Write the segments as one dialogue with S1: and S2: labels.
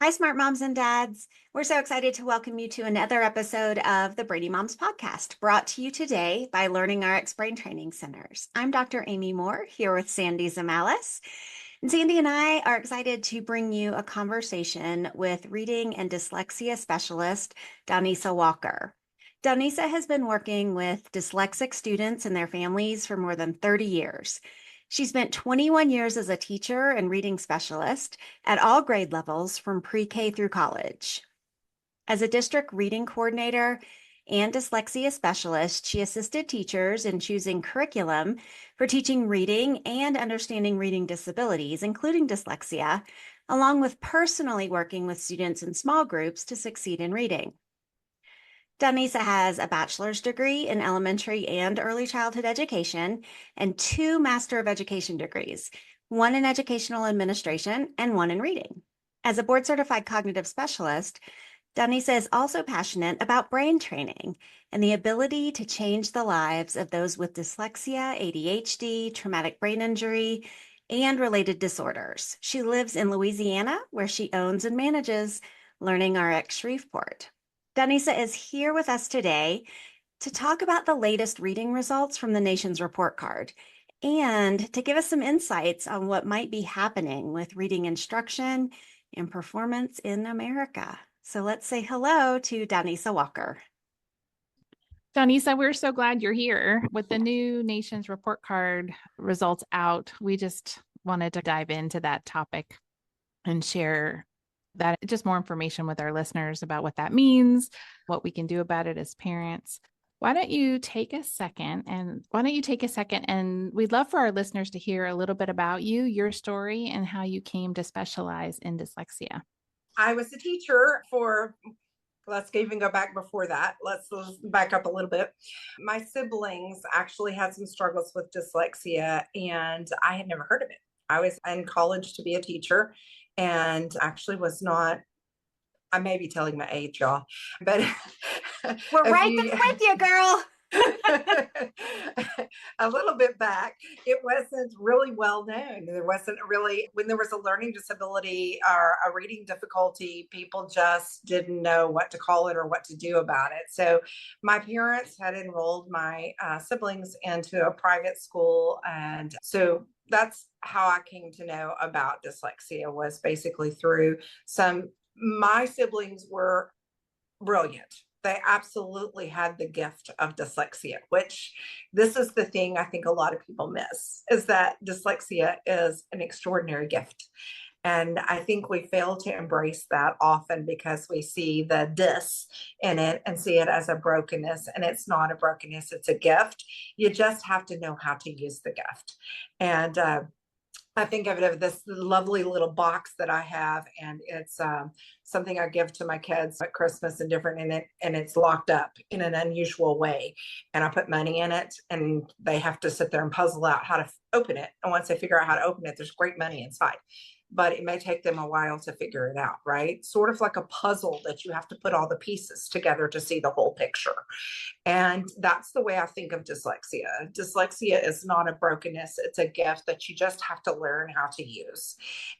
S1: Hi, smart moms and dads. We're so excited to welcome you to another episode of the Brainy Moms podcast, brought to you today by Learning RX Brain Training Centers. I'm Dr. Amy Moore here with Sandy Zamalis. And Sandy and I are excited to bring you a conversation with reading and dyslexia specialist, Donesa Walker. Donesa has been working with dyslexic students and their families for more than 30 years. She spent 21 years as a teacher and reading specialist at all grade levels from pre-K through college. As a district reading coordinator and dyslexia specialist, she assisted teachers in choosing curriculum for teaching reading and understanding reading disabilities, including dyslexia, along with personally working with students in small groups to succeed in reading. Donesa has a bachelor's degree in elementary and early childhood education and 2 Master of Education degrees, one in educational administration and one in reading. As a board-certified cognitive specialist, Donesa is also passionate about brain training and the ability to change the lives of those with dyslexia, ADHD, traumatic brain injury, and related disorders. She lives in Louisiana, where she owns and manages Learning RX Shreveport. Donesa is here with us today to talk about the latest reading results from the nation's report card and to give us some insights on what might be happening with reading instruction and performance in America. So let's say hello to Donesa Walker.
S2: Donesa, we're so glad you're here. With the new nation's report card results out, we just wanted to dive into that topic and share that just more information with our listeners about what that means, what we can do about it as parents. Why don't you take a second and we'd love for our listeners to hear a little bit about you, your story, and how you came to specialize in dyslexia.
S3: I was a teacher for, let's even go back before that. Let's back up a little bit. My siblings actually had some struggles with dyslexia, and I had never heard of it. I was in college to be a teacher and actually was not, I may be telling my age, y'all, but
S1: we're right there with you, girl.
S3: A little bit back, it wasn't really well known. There wasn't really, when there was a learning disability or a reading difficulty, people just didn't know what to call it or what to do about it. So my parents had enrolled my siblings into a private school. And so that's how I came to know about dyslexia, was basically through my siblings were brilliant. They absolutely had the gift of dyslexia, which this is the thing I think a lot of people miss, is that dyslexia is an extraordinary gift. And I think we fail to embrace that often because we see the dys in it and see it as a brokenness. And it's not a brokenness, it's a gift. You just have to know how to use the gift. And I think of it as this lovely little box that I have, and it's something I give to my kids at Christmas and different in it, and it's locked up in an unusual way. And I put money in it, and they have to sit there and puzzle out how to open it. And once they figure out how to open it, there's great money inside. But it may take them a while to figure it out, right? Sort of like a puzzle that you have to put all the pieces together to see the whole picture. And that's the way I think of dyslexia. Dyslexia is not a brokenness, it's a gift that you just have to learn how to use.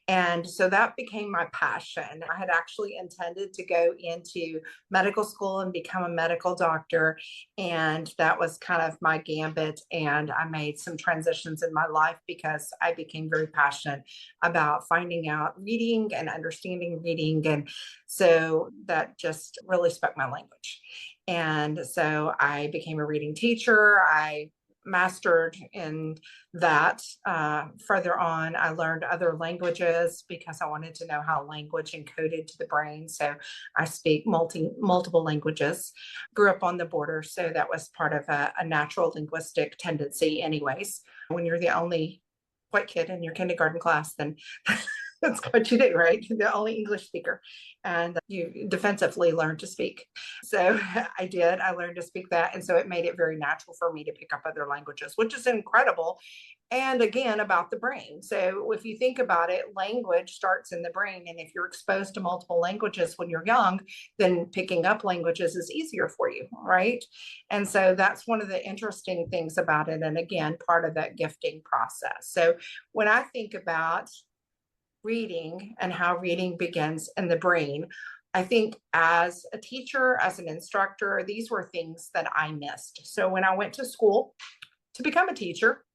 S3: And so that became my passion. I had actually intended to go into medical school and become a medical doctor. And that was kind of my gambit. And I made some transitions in my life because I became very passionate about finding out reading and understanding reading. And so that just really spoke my language. And so I became a reading teacher. I mastered in that. Further on, I learned other languages because I wanted to know how language encoded to the brain. So I speak multiple languages. Grew up on the border, so that was part of a natural linguistic tendency anyways. When you're the only white kid in your kindergarten class, then that's what you do, right? You're the only English speaker, and you defensively learn to speak. So I did. I learned to speak that. And so it made it very natural for me to pick up other languages, which is incredible. And again, about the brain. So if you think about it, language starts in the brain. And if you're exposed to multiple languages when you're young, then picking up languages is easier for you, right? And so that's one of the interesting things about it. And again, part of that gifting process. So when I think about reading and how reading begins in the brain. I think as a teacher, as an instructor, these were things that I missed. So when I went to school to become a teacher,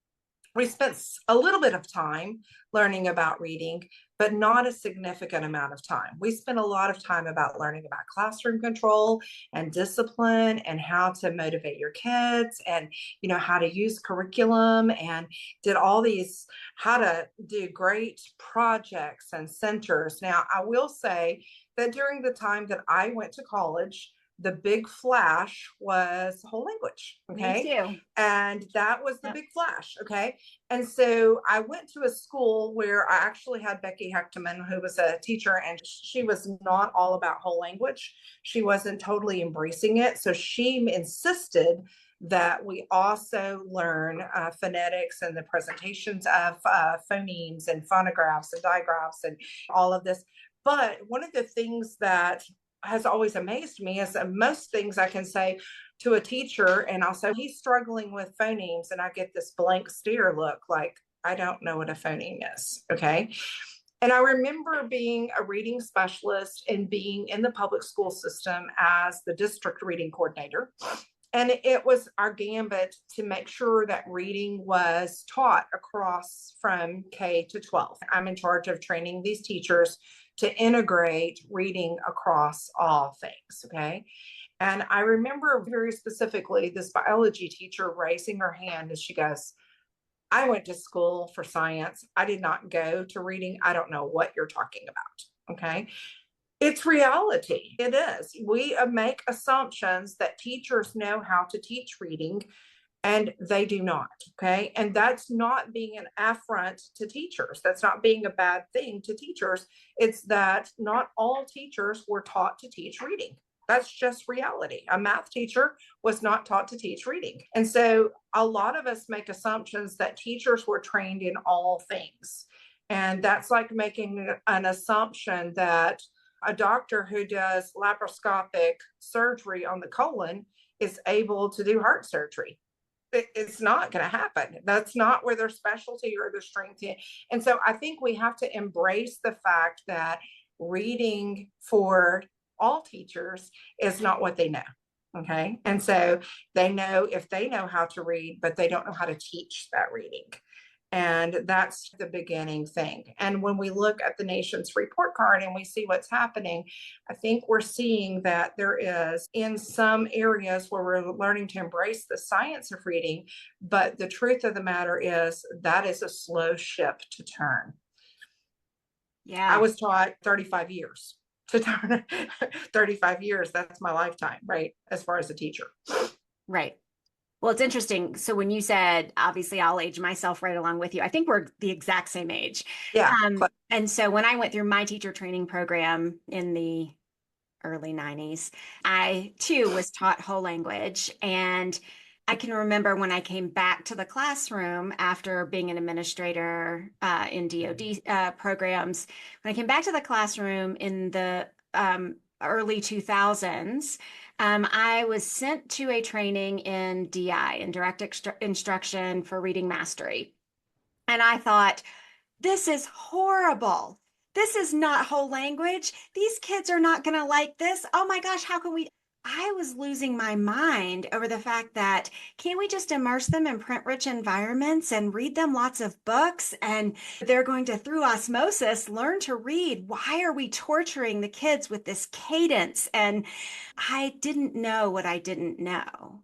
S3: we spent a little bit of time learning about reading, but not a significant amount of time. We spent a lot of time about learning about classroom control and discipline and how to motivate your kids and, how to use curriculum and did all these, how to do great projects and centers. Now, I will say that during the time that I went to college, the big flash was whole language. Okay.
S1: Me too.
S3: And that was the big flash. Okay. And so I went to a school where I actually had Becky Hechteman, who was a teacher, and she was not all about whole language. She wasn't totally embracing it. So she insisted that we also learn phonetics and the presentations of phonemes and phonographs and digraphs and all of this. But one of the things that has always amazed me is that most things I can say to a teacher, and I'll say, he's struggling with phonemes, and I get this blank stare look like, I don't know what a phoneme is. Okay. And I remember being a reading specialist and being in the public school system as the district reading coordinator. And it was our gambit to make sure that reading was taught across from K to 12. I'm in charge of training these teachers to integrate reading across all things. Okay. And I remember very specifically this biology teacher raising her hand as she goes, I went to school for science. I did not go to reading. I don't know what you're talking about. Okay. It's reality. It is. We make assumptions that teachers know how to teach reading, and they do not. Okay. And that's not being an affront to teachers. That's not being a bad thing to teachers. It's that not all teachers were taught to teach reading. That's just reality. A math teacher was not taught to teach reading. And so a lot of us make assumptions that teachers were trained in all things. And that's like making an assumption that a doctor who does laparoscopic surgery on the colon is able to do heart surgery. It's not going to happen. That's not where their specialty or their strength is. And so I think we have to embrace the fact that reading for all teachers is not what they know. Okay. And so they know if they know how to read, but they don't know how to teach that reading. And that's the beginning thing. And when we look at the nation's report card and we see what's happening, I think we're seeing that there is in some areas where we're learning to embrace the science of reading, but the truth of the matter is that is a slow ship to turn.
S1: Yeah.
S3: I was taught 35 years to turn 35 years. That's my lifetime, right? As far as a teacher.
S1: Right. Well, it's interesting. So when you said, obviously, I'll age myself right along with you. I think we're the exact same age.
S3: Yeah.
S1: And so when I went through my teacher training program in the early 90s, I too was taught whole language. And I can remember when I came back to the classroom after being an administrator in DoD programs, when I came back to the classroom in the early 2000s, I was sent to a training in DI, in direct instruction for reading mastery. And I thought, this is horrible. This is not whole language. These kids are not going to like this. Oh my gosh, how can we? I was losing my mind over the fact that can't we just immerse them in print-rich environments and read them lots of books and they're going to, through osmosis, learn to read. Why are we torturing the kids with this cadence? And I didn't know what I didn't know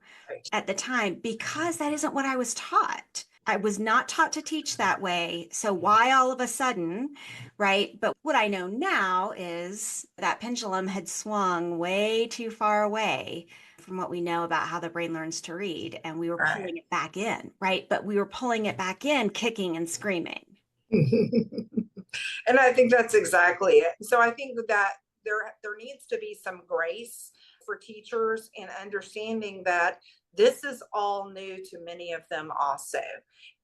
S1: at the time because that isn't what I was taught. I was not taught to teach that way. So why all of a sudden, right? But what I know now is that pendulum had swung way too far away from what we know about how the brain learns to read. And we were pulling it back in, right? But we were pulling it back in, kicking and screaming.
S3: And I think that's exactly it. So I think that there needs to be some grace for teachers in understanding that this is all new to many of them also.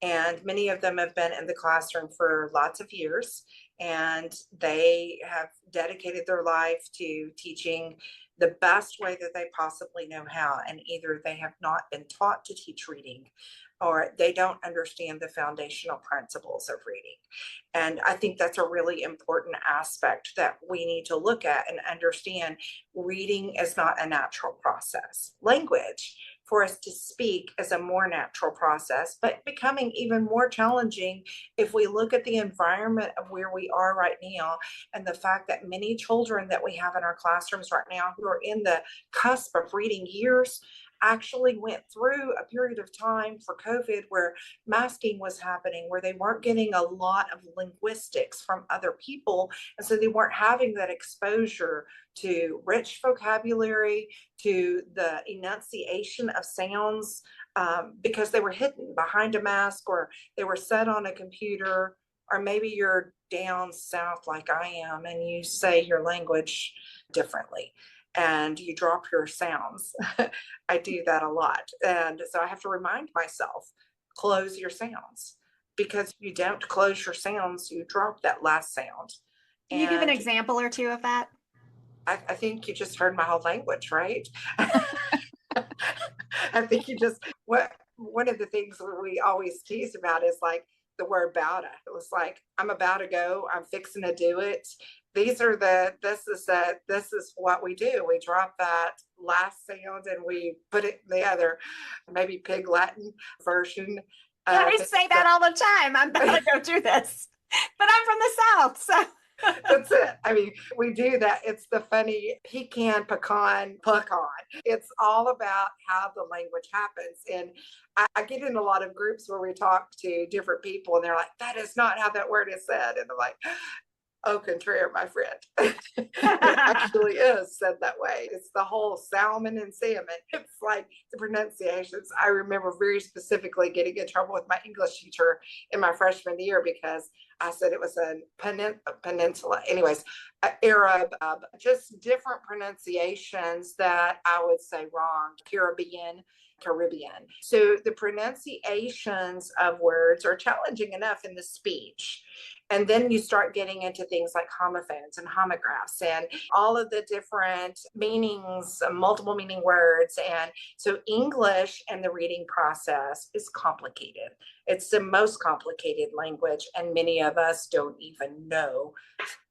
S3: And many of them have been in the classroom for lots of years, and they have dedicated their life to teaching the best way that they possibly know how. And either they have not been taught to teach reading, or they don't understand the foundational principles of reading. And I think that's a really important aspect that we need to look at and understand. Reading is not a natural process. Language, for us to speak, is a more natural process, but becoming even more challenging if we look at the environment of where we are right now, and the fact that many children that we have in our classrooms right now who are in the cusp of reading years actually went through a period of time for COVID where masking was happening, where they weren't getting a lot of linguistics from other people. And so they weren't having that exposure to rich vocabulary, to the enunciation of sounds, because they were hidden behind a mask, or they were set on a computer, or maybe you're down south like I am and you say your language differently and you drop your sounds. I do that a lot. And so I have to remind myself, close your sounds, because you don't close your sounds, you drop that last sound.
S1: Can you give an example or two of that?
S3: I think you just heard my whole language, right? I think one of the things we always tease about is like the word "bowda." It was like, I'm about to go, I'm fixing to do it. This is what we do. We drop that last sound and we put it in the other, maybe Pig Latin version.
S1: Yeah, I say that all the time. I'm about to go do this, but I'm from the South, so.
S3: That's it. I mean, we do that. It's the funny pecan, pecan. It's all about how the language happens. And I get in a lot of groups where we talk to different people and they're like, that is not how that word is said. And I'm like, au contraire, my friend. It actually is said that way. It's the whole salmon and salmon. It's like the pronunciations. I remember very specifically getting in trouble with my English teacher in my freshman year because I said it was a peninsula. Anyways, Arab, just different pronunciations that I would say wrong. Caribbean. So the pronunciations of words are challenging enough in the speech. And then you start getting into things like homophones and homographs and all of the different meanings, multiple meaning words. And so English and the reading process is complicated. It's the most complicated language. And many of us don't even know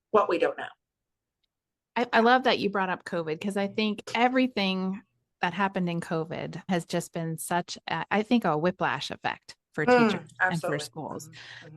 S3: what we don't know.
S2: I love that you brought up COVID, because I think everything that happened in COVID has just been such, I think, a whiplash effect for teachers and for schools.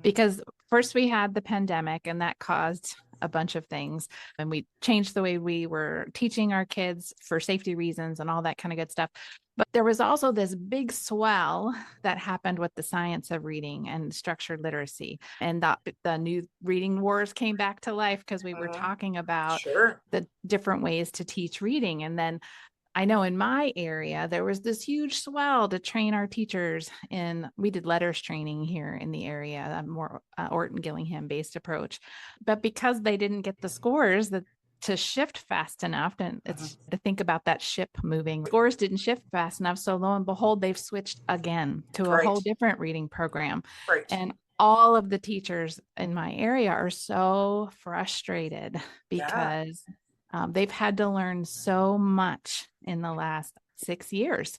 S2: Because first we had the pandemic, and that caused a bunch of things. And we changed the way we were teaching our kids for safety reasons and all that kind of good stuff. But there was also this big swell that happened with the science of reading and structured literacy. And the new reading wars came back to life because we were talking about the different ways to teach reading. And then I know in my area, there was this huge swell to train our teachers we did letters training here in the area, a more Orton Gillingham based approach. But because they didn't get the scores to shift fast enough, and it's to think about that ship moving, scores didn't shift fast enough. So lo and behold, they've switched again to a whole different reading program. And all of the teachers in my area are so frustrated because they've had to learn so much in the last 6 years,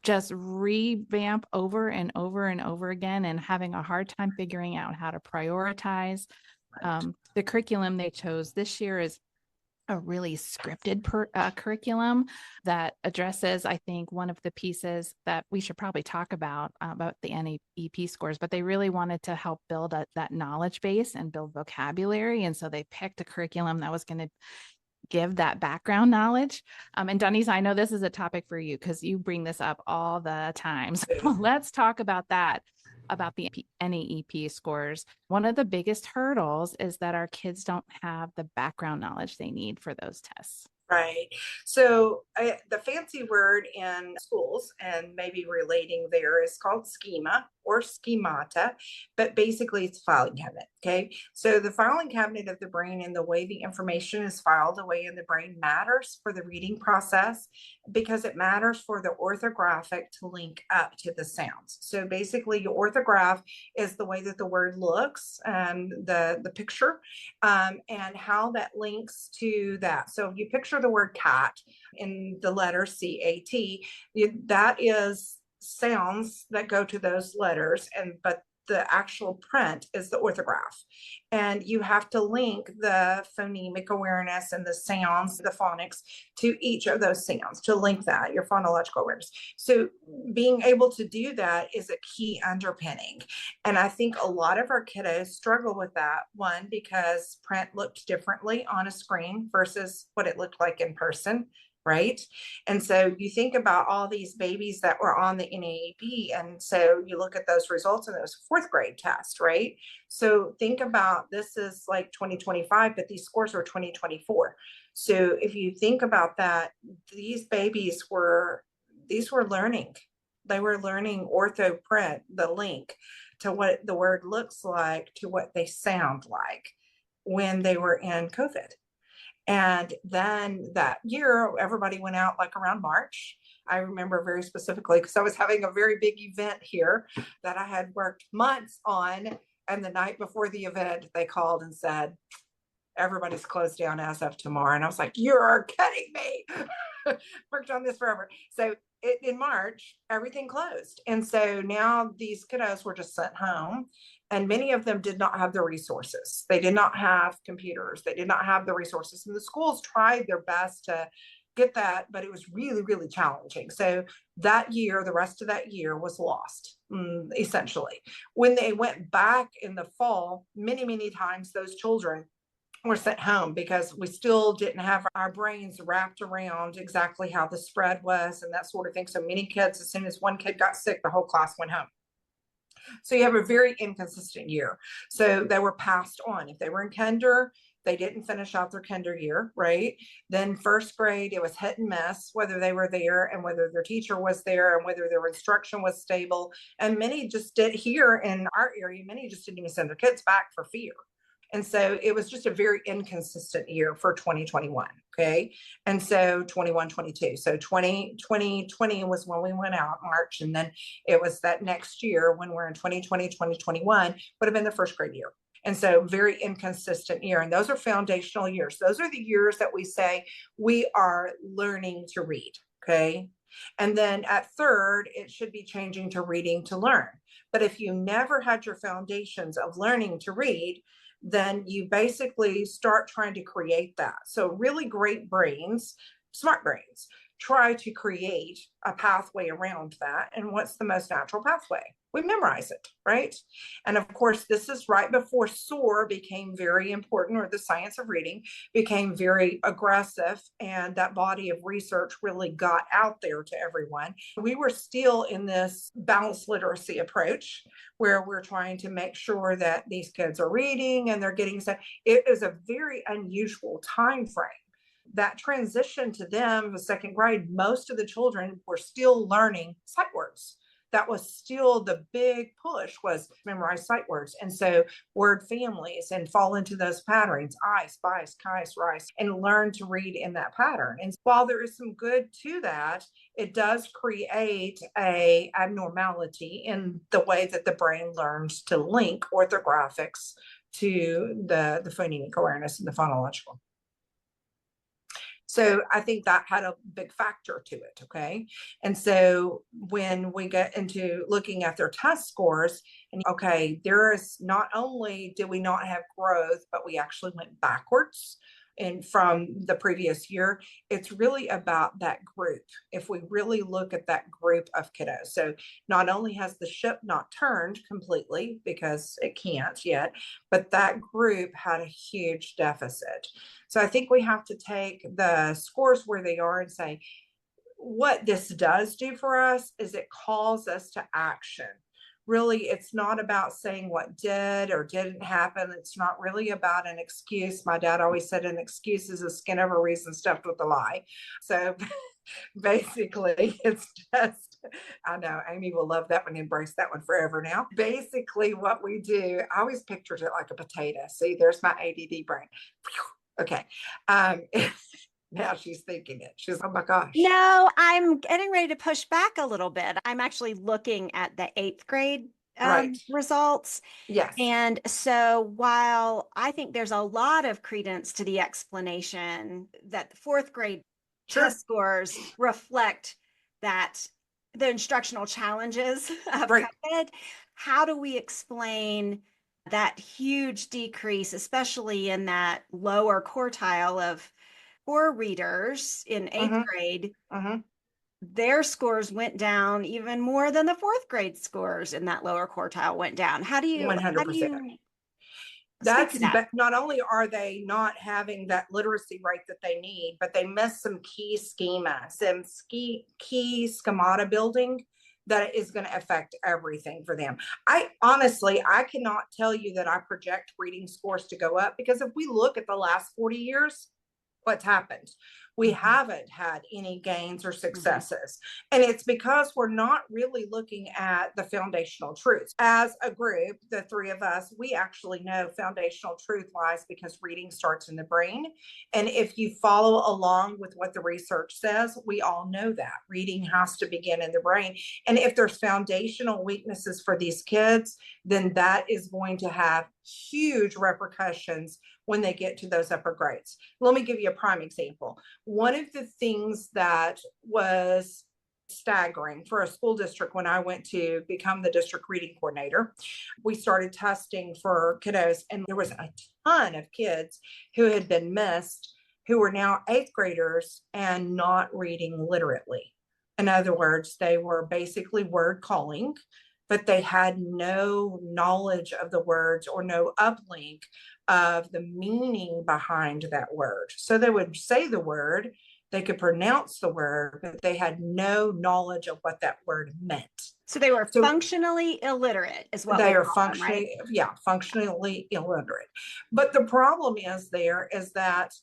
S2: just revamp over and over and over again, and having a hard time figuring out how to prioritize. The curriculum they chose this year is a really scripted curriculum that addresses, I think, one of the pieces that we should probably talk about the NEP scores, but they really wanted to help build that knowledge base and build vocabulary. And so they picked a curriculum that was going to give that background knowledge. And Donesa, I know this is a topic for you because you bring this up all the time. So let's talk about that, about the NEP scores. One of the biggest hurdles is that our kids don't have the background knowledge they need for those tests.
S3: Right. So the fancy word in schools, and maybe relating there, is called schema or schemata, but basically it's filing cabinet. Okay. So the filing cabinet of the brain and the way the information is filed away in the brain matters for the reading process, because it matters for the orthographic to link up to the sounds. So basically your orthograph is the way that the word looks, the picture, and how that links to that. So if you picture the word cat in the letter CAT, that is sounds that go to those letters, but the actual print is the orthograph. And you have to link the phonemic awareness and the sounds, the phonics, to each of those sounds, to link that, your phonological awareness. So being able to do that is a key underpinning. And I think a lot of our kiddos struggle with that. One, because print looked differently on a screen versus what it looked like in person. Right. And so you think about all these babies that were on the NAEP. And so you look at those results in those fourth grade tests, right? So think about, this is like 2025, but these scores are 2024. So if you think about that, these babies were learning. They were learning ortho print, the link to what the word looks like to what they sound like when they were in COVID. And then that year, everybody went out like around March. I remember very specifically because I was having a very big event here that I had worked months on. And the night before the event, they called and said, everybody's closed down as of tomorrow. And I was like, you're kidding me. Worked on this forever. So in March, everything closed. And so now these kiddos were just sent home. And many of them did not have the resources. They did not have computers. They did not have the resources. And the schools tried their best to get that, but it was really, really challenging. So that year, the rest of that year was lost, essentially. When they went back in the fall, many, many times those children were sent home because we still didn't have our brains wrapped around exactly how the spread was and that sort of thing. So many kids, as soon as one kid got sick, the whole class went home. So you have a very inconsistent year. So they were passed on. If they were in kinder, they didn't finish out their kinder year, right? Then first grade, it was hit and miss, whether they were there and whether their teacher was there and whether their instruction was stable. And many just did here in our area, many just didn't even send their kids back for fear. And so it was just a very inconsistent year for 2021. Okay. And so 21, 22. So 2020 was when we went out March. And then it was that next year when we're in 2020, 2021 would have been the first grade year. And so very inconsistent year. And those are foundational years. Those are the years that we say we are learning to read. Okay. And then at third, it should be changing to reading to learn. But if you never had your foundations of learning to read, then you basically start trying to create that. So really great brains, smart brains, try to create a pathway around that. And what's the most natural pathway? We memorize it, right? And of course, this is right before SOAR became very important, or the science of reading became very aggressive, and that body of research really got out there to everyone. We were still in this balanced literacy approach where we're trying to make sure that these kids are reading and they're getting stuff. It is a very unusual time frame. That transition to them, the second grade, most of the children were still learning sight words. That was still the big push, was memorize sight words. And so word families and fall into those patterns, ice, bice, kais, rice, and learn to read in that pattern. And while there is some good to that, it does create a abnormality in the way that the brain learns to link orthographics to the phonemic awareness and the phonological. So I think that had a big factor to it. Okay. And so when we get into looking at their test scores, and okay, there is not only did we not have growth, but we actually went backwards. And from the previous year, it's really about that group. If we really look at that group of kiddos, so not only has the ship not turned completely, because it can't yet, but that group had a huge deficit. So I think we have to take the scores where they are and say, what this does do for us is it calls us to action. Really, it's not about saying what did or didn't happen. It's not really about an excuse. My dad always said an excuse is a skin over reason stuffed with a lie. So basically, it's just, I know Amy will love that one, embrace that one forever now. Basically, what we do, I always pictured it like a potato. See, there's my ADD brain. Okay. Now she's thinking it. She's, oh my gosh.
S1: No, I'm getting ready to push back a little bit. I'm actually looking at the eighth grade
S3: Right.
S1: results.
S3: Yes.
S1: And so while I think there's a lot of credence to the explanation that the fourth grade
S3: Sure.
S1: test scores reflect that the instructional challenges of
S3: Right.
S1: COVID, how do we explain that huge decrease, especially in that lower quartile of poor readers in eighth
S3: Mm-hmm.
S1: grade?
S3: Mm-hmm.
S1: Their scores went down even more than the fourth grade scores in that lower quartile went down. How do you
S3: 100%.
S1: speak to
S3: That's
S1: that?
S3: not only are they not having that literacy rate that they need, but they miss some key schema, some key schemata building that is going to affect everything for them. I honestly, I cannot tell you that I project reading scores to go up, because if we look at the last 40 years, what's happened? We haven't had any gains or successes. And it's because we're not really looking at the foundational truths. As a group, the three of us, we actually know foundational truth lies because reading starts in the brain. And if you follow along with what the research says, we all know that reading has to begin in the brain. And if there's foundational weaknesses for these kids, then that is going to have huge repercussions when they get to those upper grades. Let me give you a prime example. One of the things that was staggering for a school district when I went to become the district reading coordinator, we started testing for kiddos, and there was a ton of kids who had been missed who were now eighth graders and not reading literately. In other words, they were basically word calling, but they had no knowledge of the words or no uplink of the meaning behind that word. So they would say the word, they could pronounce the word, but they had no knowledge of what that word meant.
S1: So they were
S3: So
S1: functionally illiterate, is what
S3: they
S1: we
S3: are
S1: call them, right?
S3: functionally illiterate. But the problem is that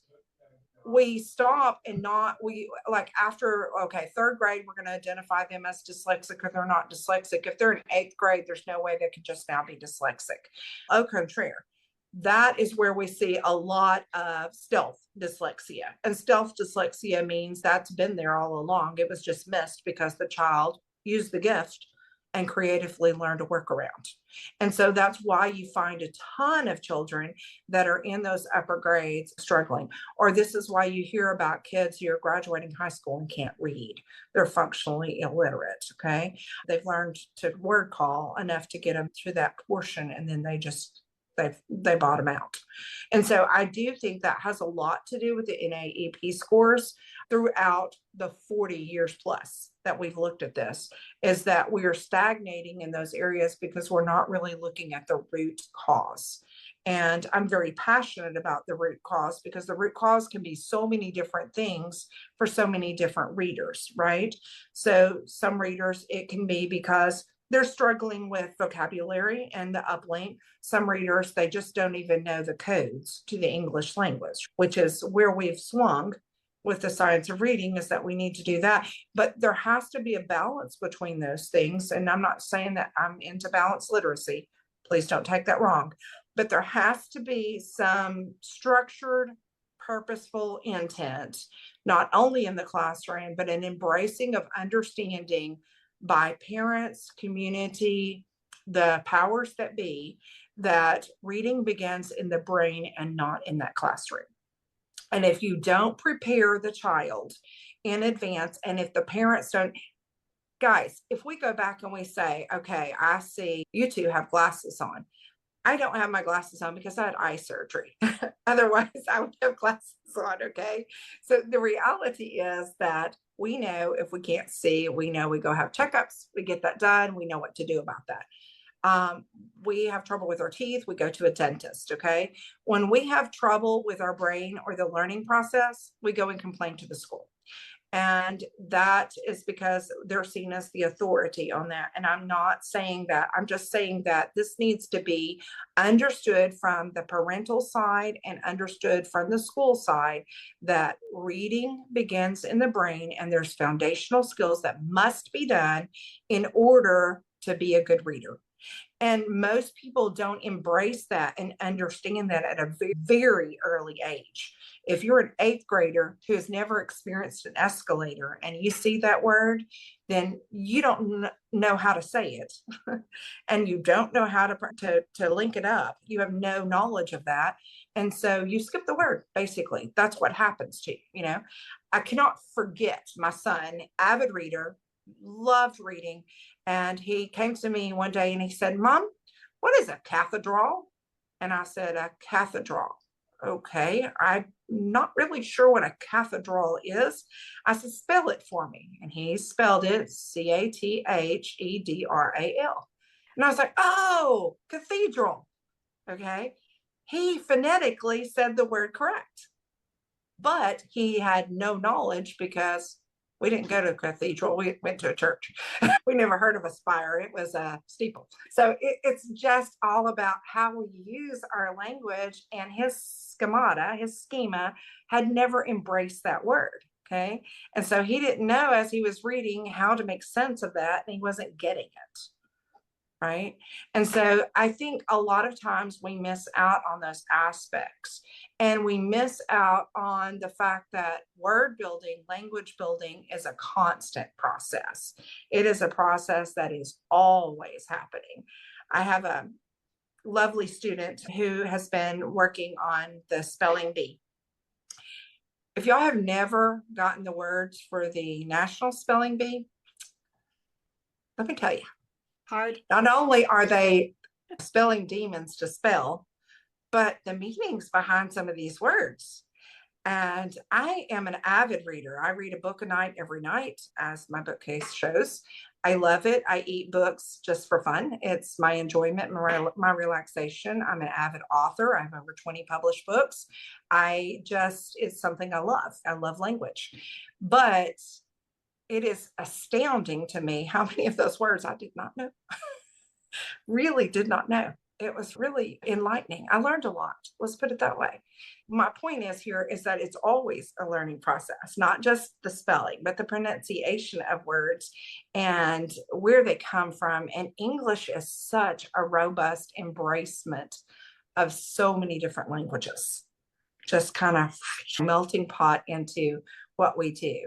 S3: we stop and we like after, okay, third grade, we're going to identify them as dyslexic or they're not dyslexic. If they're in eighth grade, there's no way they could just now be dyslexic. Au contraire. That is where we see a lot of stealth dyslexia. And stealth dyslexia means that's been there all along. It was just missed because the child used the gift and creatively learned to work around. And so that's why you find a ton of children that are in those upper grades struggling. Or this is why you hear about kids who are graduating high school and can't read. They're functionally illiterate, okay? They've learned to word call enough to get them through that portion, and then they bottom out. And so I do think that has a lot to do with the NAEP scores throughout the 40 years plus that we've looked at this, is that we are stagnating in those areas because we're not really looking at the root cause. And I'm very passionate about the root cause because the root cause can be so many different things for so many different readers, right? So some readers, it can be because they're struggling with vocabulary and the uplink. Some readers, they just don't even know the codes to the English language, which is where we've swung with the science of reading, is that we need to do that. But there has to be a balance between those things. And I'm not saying that I'm into balanced literacy. Please don't take that wrong. But there has to be some structured, purposeful intent, not only in the classroom, but an embracing of understanding by parents, community, the powers that be, that reading begins in the brain and not in that classroom. And if you don't prepare the child in advance, and if the parents don't, guys, if we go back and we say, okay, I see you two have glasses on. I don't have my glasses on because I had eye surgery. Otherwise, I would have glasses on, okay? So the reality is that we know if we can't see, we know we go have checkups, we get that done, we know what to do about that. We have trouble with our teeth, we go to a dentist, okay? When we have trouble with our brain or the learning process, we go and complain to the school. And that is because they're seen as the authority on that. And I'm not saying that, I'm just saying that this needs to be understood from the parental side and understood from the school side, that reading begins in the brain and there's foundational skills that must be done in order to be a good reader. And most people don't embrace that and understand that at a very, very early age. If you're an eighth grader who has never experienced an escalator and you see that word, then you don't know how to say it. And you don't know how to link it up. You have no knowledge of that. And so you skip the word, basically. That's what happens to you, you know. I cannot forget my son, avid reader, loved reading. And he came to me one day and he said, Mom, what is a cathedral? And I said, a cathedral. Okay, I'm not really sure what a cathedral is. I said, spell it for me. And he spelled it Cathedral. And I was like, oh, cathedral. Okay. He phonetically said the word correct, but he had no knowledge because we didn't go to a cathedral. We went to a church. We never heard of a spire. It was a steeple. So it's just all about how we use our language, and his schema had never embraced that word. Okay. And so he didn't know as he was reading how to make sense of that, and he wasn't getting it. Right. And so I think a lot of times we miss out on those aspects, and we miss out on the fact that word building, language building is a constant process. It is a process that is always happening. I have a lovely student who has been working on the spelling bee. If y'all have never gotten the words for the National Spelling Bee, let me tell you.
S1: Hard.
S3: Not only are they spelling demons to spell, but the meanings behind some of these words. And I am an avid reader. I read a book a night every night, as my bookcase shows. I love it. I eat books just for fun. It's my enjoyment, my relaxation. I'm an avid author. I have over 20 published books. It's something I love. I love language. But it is astounding to me how many of those words I did not know. Really did not know. It was really enlightening. I learned a lot. Let's put it that way. My point is that it's always a learning process, not just the spelling, but the pronunciation of words and where they come from. And English is such a robust embracement of so many different languages, just kind of melting pot into what we do.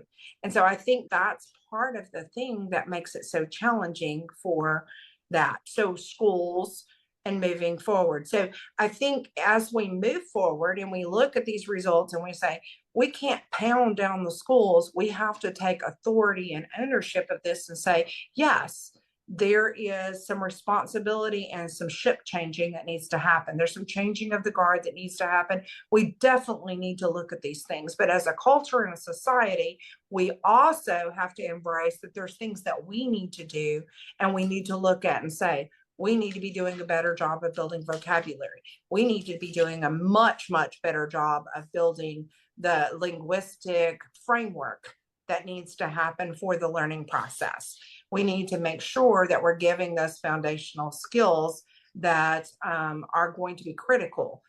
S3: And so I think that's part of the thing that makes it so challenging for that. So schools and moving forward. So I think as we move forward and we look at these results and we say, we can't pound down the schools, we have to take authority and ownership of this and say, yes, there is some responsibility and some ship changing that needs to happen. There's some changing of the guard that needs to happen. We definitely need to look at these things. But as a culture and a society, we also have to embrace that there's things that we need to do, and we need to look at and say, we need to be doing a better job of building vocabulary. We need to be doing a much, much better job of building the linguistic framework that needs to happen for the learning process. We need to make sure that we're giving those foundational skills that are going to be critical.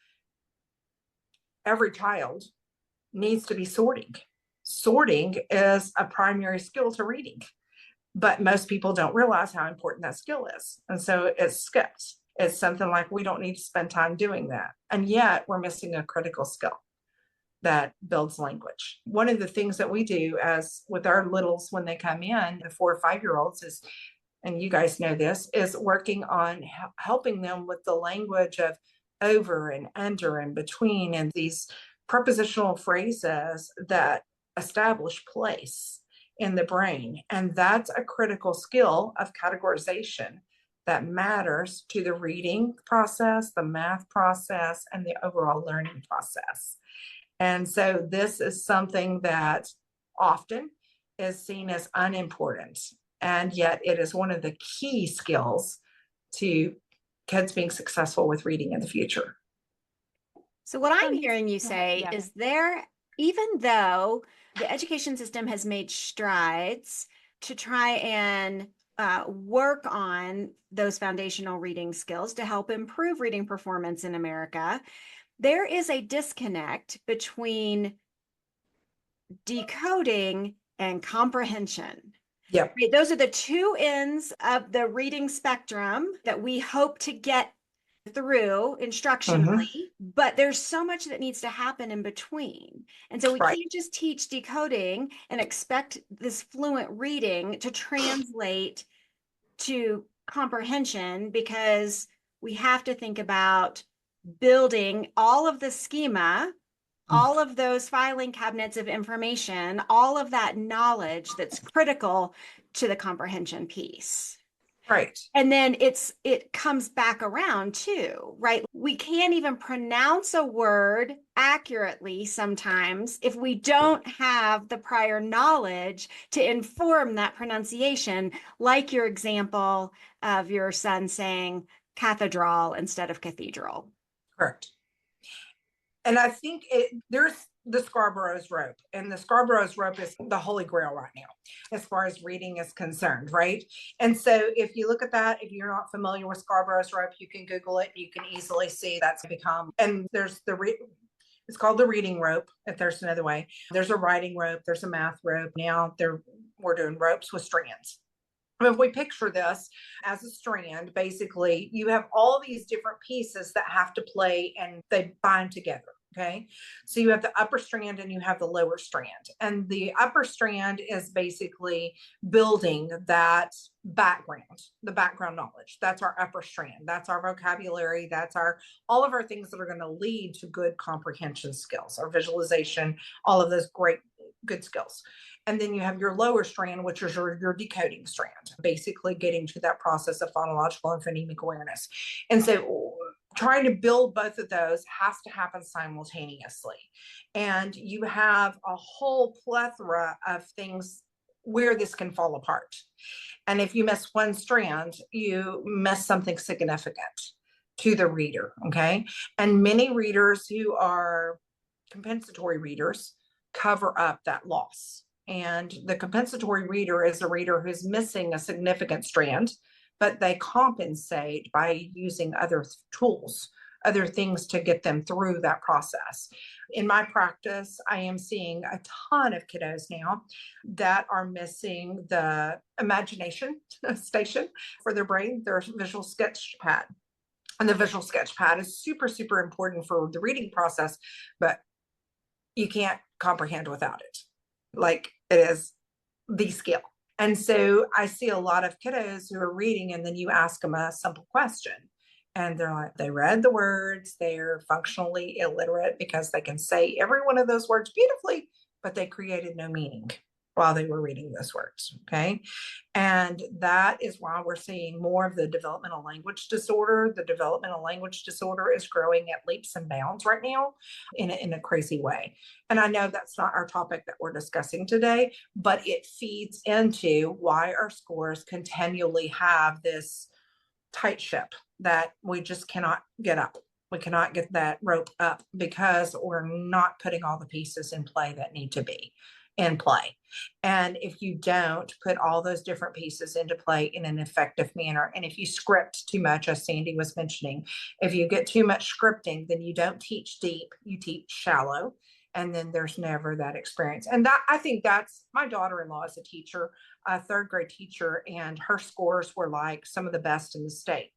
S3: Every child needs to be sorting. Sorting is a primary skill to reading, but most people don't realize how important that skill is. And so it's skipped. It's something like we don't need to spend time doing that. And yet we're missing a critical skill that builds language. One of the things that we do as with our littles when they come in, the 4 or 5-year-olds is, and you guys know this, is working on helping them with the language of over and under and between, and these prepositional phrases that establish place in the brain. And that's a critical skill of categorization that matters to the reading process, the math process, and the overall learning process. And so this is something that often is seen as unimportant, and yet it is one of the key skills to kids being successful with reading in the future.
S1: So what I'm hearing you say is even though the education system has made strides to try and work on those foundational reading skills to help improve reading performance in America, there is a disconnect between decoding and comprehension.
S3: Yep.
S1: Those are the two ends of the reading spectrum that we hope to get through instructionally, but there's so much that needs to happen in between. And so we can't just teach decoding and expect this fluent reading to translate to comprehension, because we have to think about building all of the schema all of those filing cabinets of information, all of that knowledge that's critical to the comprehension piece.
S3: Right.
S1: And then it comes back around too, right? We can't even pronounce a word accurately sometimes if we don't have the prior knowledge to inform that pronunciation, like your example of your son saying cathedral instead of cathedral.
S3: Correct. And I think there's the Scarborough's rope, and the Scarborough's rope is the holy grail right now, as far as reading is concerned, right? And so if you look at that, if you're not familiar with Scarborough's rope, you can Google it. You can easily see that's become, and there's it's called the reading rope, if there's another way. There's a writing rope, there's a math rope. Now we're doing ropes with strands. If we picture this as a strand, basically you have all these different pieces that have to play and they bind together. Okay. So you have the upper strand and you have the lower strand. And the upper strand is basically building that background, the background knowledge. That's our upper strand. That's our vocabulary. That's all of our things that are going to lead to good comprehension skills, our visualization, all of those good skills. And then you have your lower strand, which is your decoding strand, basically getting to that process of phonological and phonemic awareness. And so trying to build both of those has to happen simultaneously. And you have a whole plethora of things where this can fall apart. And if you miss one strand, you miss something significant to the reader, okay? And many readers who are compensatory readers cover up that loss. And the compensatory reader is a reader who's missing a significant strand, but they compensate by using other tools, other things to get them through that process. In my practice, I am seeing a ton of kiddos now that are missing the imagination station for their brain, their visual sketch pad. And the visual sketch pad is super, super important for the reading process, but you can't comprehend without it. Like, it is the skill. And so I see a lot of kiddos who are reading, and then you ask them a simple question and they're like, they read the words, they're functionally illiterate because they can say every one of those words beautifully, but they created no meaning while they were reading those words. Okay. And that is why we're seeing more of the developmental language disorder. The developmental language disorder is growing at leaps and bounds right now in a crazy way. And I know that's not our topic that we're discussing today, but it feeds into why our scores continually have this tight ship that we just cannot get up. We cannot get that rope up because we're not putting all the pieces in play that need to be in play. And if you don't put all those different pieces into play in an effective manner, and if you script too much, as Sandy was mentioning, if you get too much scripting, then you don't teach deep, you teach shallow. And then there's never that experience. And that, I think that's, my daughter-in-law is a teacher, a third grade teacher, and her scores were like some of the best in the state.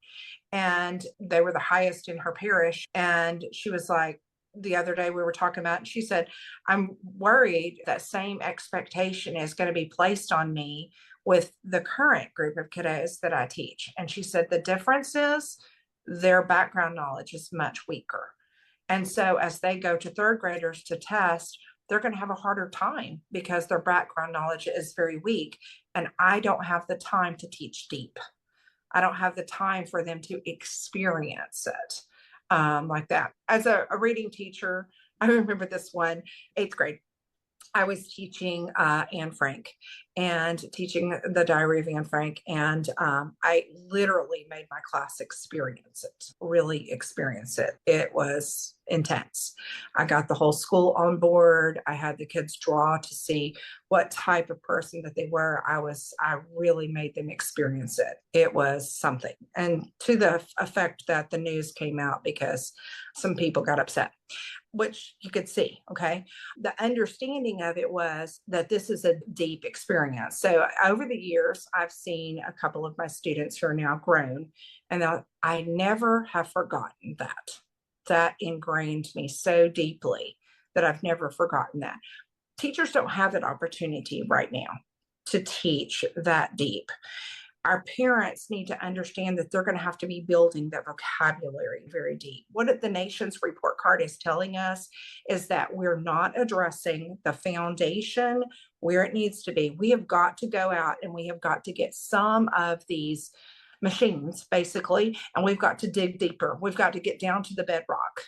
S3: And they were the highest in her parish. And she was like, the other day we were talking about, and she said, I'm worried that same expectation is going to be placed on me with the current group of kiddos that I teach. And she said, the difference is their background knowledge is much weaker. And so as they go to third graders to test, they're going to have a harder time because their background knowledge is very weak. And I don't have the time to teach deep. I don't have the time for them to experience it like that. As a reading teacher, I remember this one, 8th grade. I was teaching Anne Frank and teaching the Diary of Anne Frank. And I literally made my class experience it, really experience it. It was intense. I got the whole school on board. I had the kids draw to see what type of person that they were. I really made them experience it. It was something. And to the effect that the news came out because some people got upset, which you could see, okay? The understanding of it was that this is a deep experience. So over the years, I've seen a couple of my students who are now grown, and I never have forgotten that. That ingrained me so deeply that I've never forgotten that. Teachers don't have that opportunity right now to teach that deep. Our parents need to understand that they're going to have to be building that vocabulary very deep. What the nation's report card is telling us is that we're not addressing the foundation where it needs to be. We have got to go out and we have got to get some of these machines, basically, and we've got to dig deeper. We've got to get down to the bedrock.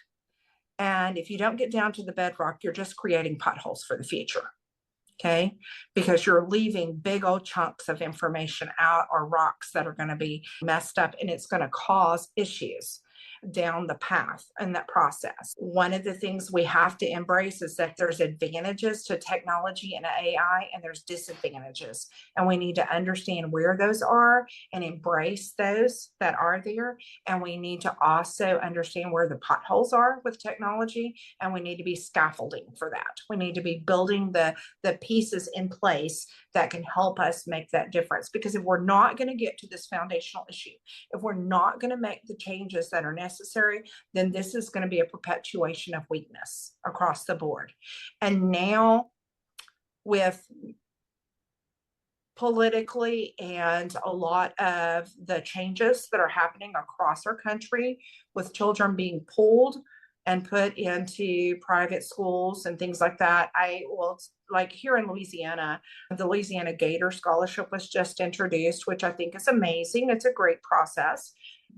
S3: And if you don't get down to the bedrock, you're just creating potholes for the future. Okay, because you're leaving big old chunks of information out, or rocks that are going to be messed up, and it's going to cause issues down the path in that process. One of the things we have to embrace is that there's advantages to technology and AI, and there's disadvantages. And we need to understand where those are and embrace those that are there. And we need to also understand where the potholes are with technology, and we need to be scaffolding for that. We need to be building the pieces in place that can help us make that difference. Because if we're not going to get to this foundational issue, if we're not going to make the changes that are necessary, then this is going to be a perpetuation of weakness across the board. And now, with politically and a lot of the changes that are happening across our country, with children being pulled and put into private schools and things like that. Like here in Louisiana, the Louisiana Gator Scholarship was just introduced, which I think is amazing. It's a great process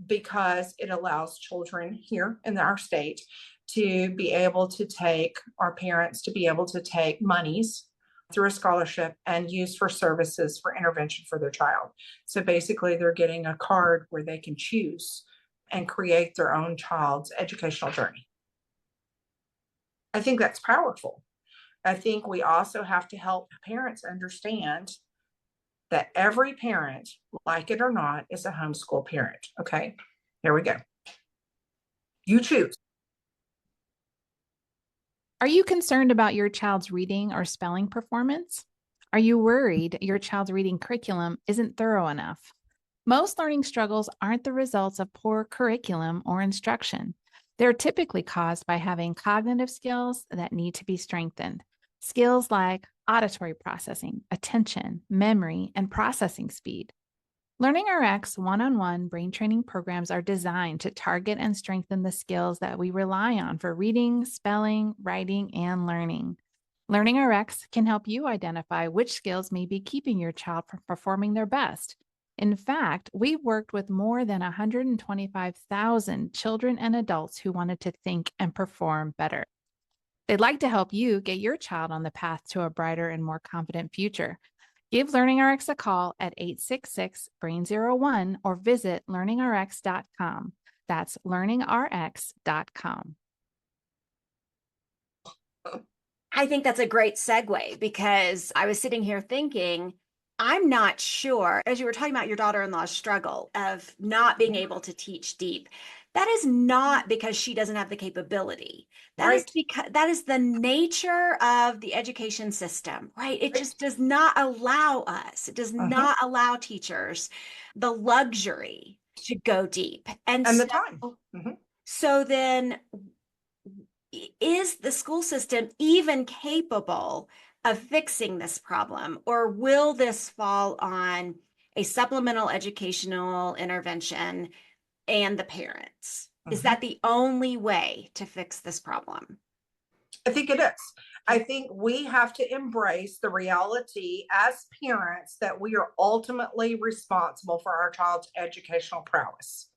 S3: because it allows children here in our state to be able to take, our parents to be able to take monies through a scholarship and use for services for intervention for their child. So basically, they're getting a card where they can choose and create their own child's educational journey. I think that's powerful. I think we also have to help parents understand that every parent, like it or not, is a homeschool parent. Okay, here we go. You choose.
S2: Are you concerned about your child's reading or spelling performance? Are you worried your child's reading curriculum isn't thorough enough? Most learning struggles aren't the results of poor curriculum or instruction. They're typically caused by having cognitive skills that need to be strengthened. Skills like auditory processing, attention, memory, and processing speed. LearningRx one-on-one brain training programs are designed to target and strengthen the skills that we rely on for reading, spelling, writing, and learning. LearningRx can help you identify which skills may be keeping your child from performing their best. In fact, we've worked with more than 125,000 children and adults who wanted to think and perform better. They'd like to help you get your child on the path to a brighter and more confident future. Give LearningRx a call at 866-BRAIN01 or visit learningrx.com. That's learningrx.com.
S1: I think that's a great segue, because I was sitting here thinking, I'm not sure, as you were talking about your daughter-in-law's struggle of not being able to teach deep, that is not because she doesn't have the capability. That is because that is the nature of the education system, right? It just does not allow us, it does not allow teachers the luxury to go deep. And
S3: the
S1: so,
S3: time.
S1: So then, is the school system even capable of fixing this problem, or will this fall on a supplemental educational intervention and the parents? Is that the only way to fix this problem?
S3: I think it is. I think we have to embrace the reality as parents that we are ultimately responsible for our child's educational prowess.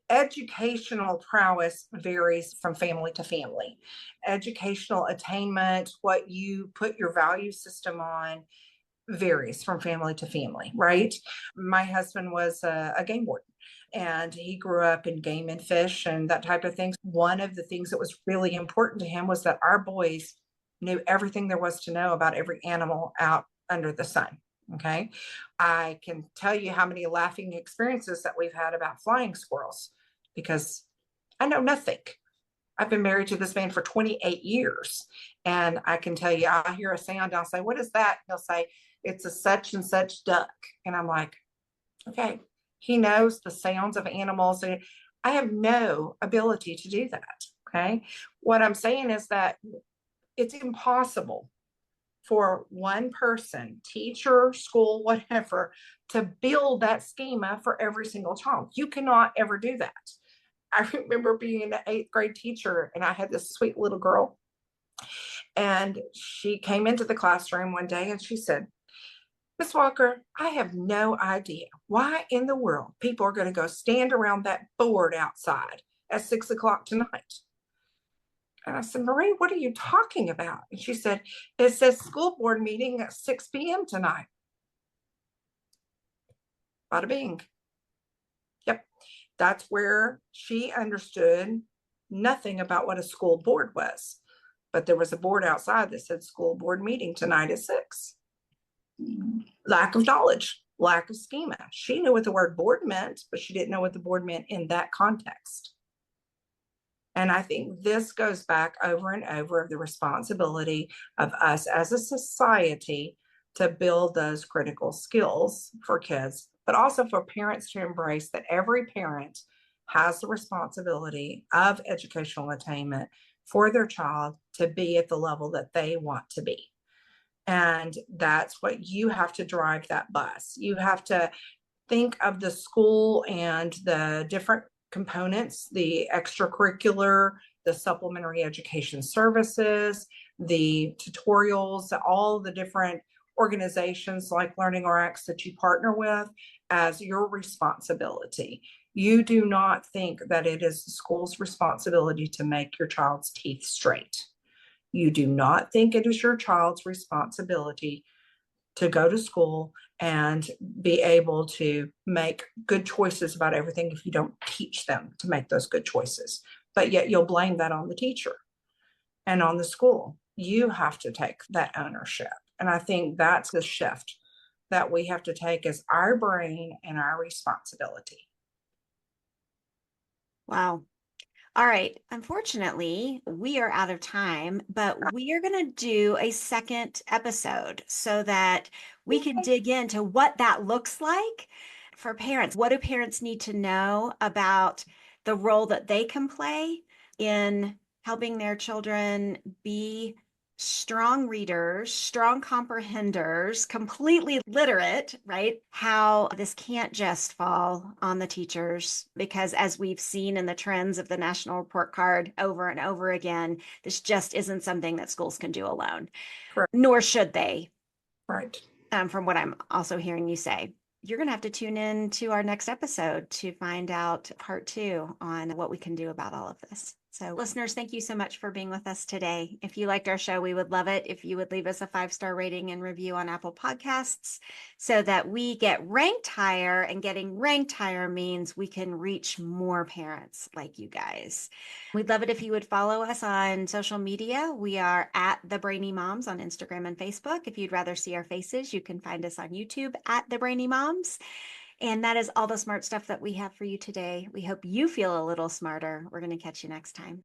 S3: Educational prowess varies from family to family. Educational attainment, what you put your value system on, varies from family to family, right? My husband was a game warden, and he grew up in game and fish and that type of thing. One of the things that was really important to him was that our boys knew everything there was to know about every animal out under the sun. Okay. I can tell you how many laughing experiences that we've had about flying squirrels, because I know nothing. I've been married to this man for 28 years. And I can tell you, I'll hear a sound. I'll say, "What is that?" He'll say, "It's a such and such duck." And I'm like, okay, he knows the sounds of animals. And I have no ability to do that. Okay. What I'm saying is that it's impossible for one person, teacher, school, whatever, to build that schema for every single child. You cannot ever do that. I remember being an 8th grade teacher, and I had this sweet little girl, and she came into the classroom one day and she said, Miss Walker, I have no idea why in the world people are going to go stand around that board outside at 6 o'clock tonight. And I said, Marie, what are you talking about? And she said, it says school board meeting at 6 p.m. tonight. Bada bing. Yep. That's where she understood nothing about what a school board was. But there was a board outside that said school board meeting tonight at 6. Lack of knowledge, lack of schema. She knew what the word board meant, but she didn't know what the board meant in that context. And I think this goes back over and over of the responsibility of us as a society to build those critical skills for kids, but also for parents to embrace that every parent has the responsibility of educational attainment for their child to be at the level that they want to be. And that's what you have to drive that bus. You have to think of the school and the different components, the extracurricular, the supplementary education services, the tutorials, all the different organizations like Learning RX that you partner with as your responsibility. You do not think that it is the school's responsibility to make your child's teeth straight. You do not think it is your child's responsibility to go to school and be able to make good choices about everything if you don't teach them to make those good choices. But yet you'll blame that on the teacher and on the school. You have to take that ownership. And I think that's the shift that we have to take as our brain and our responsibility.
S1: Wow. All right. Unfortunately, we are out of time, but we are going to do a second episode so that we can dig into what that looks like for parents. What do parents need to know about the role that they can play in helping their children be strong readers, strong comprehenders, completely literate, right? How this can't just fall on the teachers, because as we've seen in the trends of the national report card over and over again, this just isn't something that schools can do alone.
S3: Correct.
S1: Nor should they.
S3: Right.
S1: From what I'm also hearing you say. You're going to have to tune in to our next episode to find out part 2 on what we can do about all of this. So listeners, thank you so much for being with us today. If you liked our show, we would love it if you would leave us a 5-star rating and review on Apple Podcasts so that we get ranked higher, and getting ranked higher means we can reach more parents like you guys. We'd love it if you would follow us on social media. We are at the Brainy Moms on Instagram and Facebook. If you'd rather see our faces, you can find us on YouTube at the Brainy Moms. And that is all the smart stuff that we have for you today. We hope you feel a little smarter. We're going to catch you next time.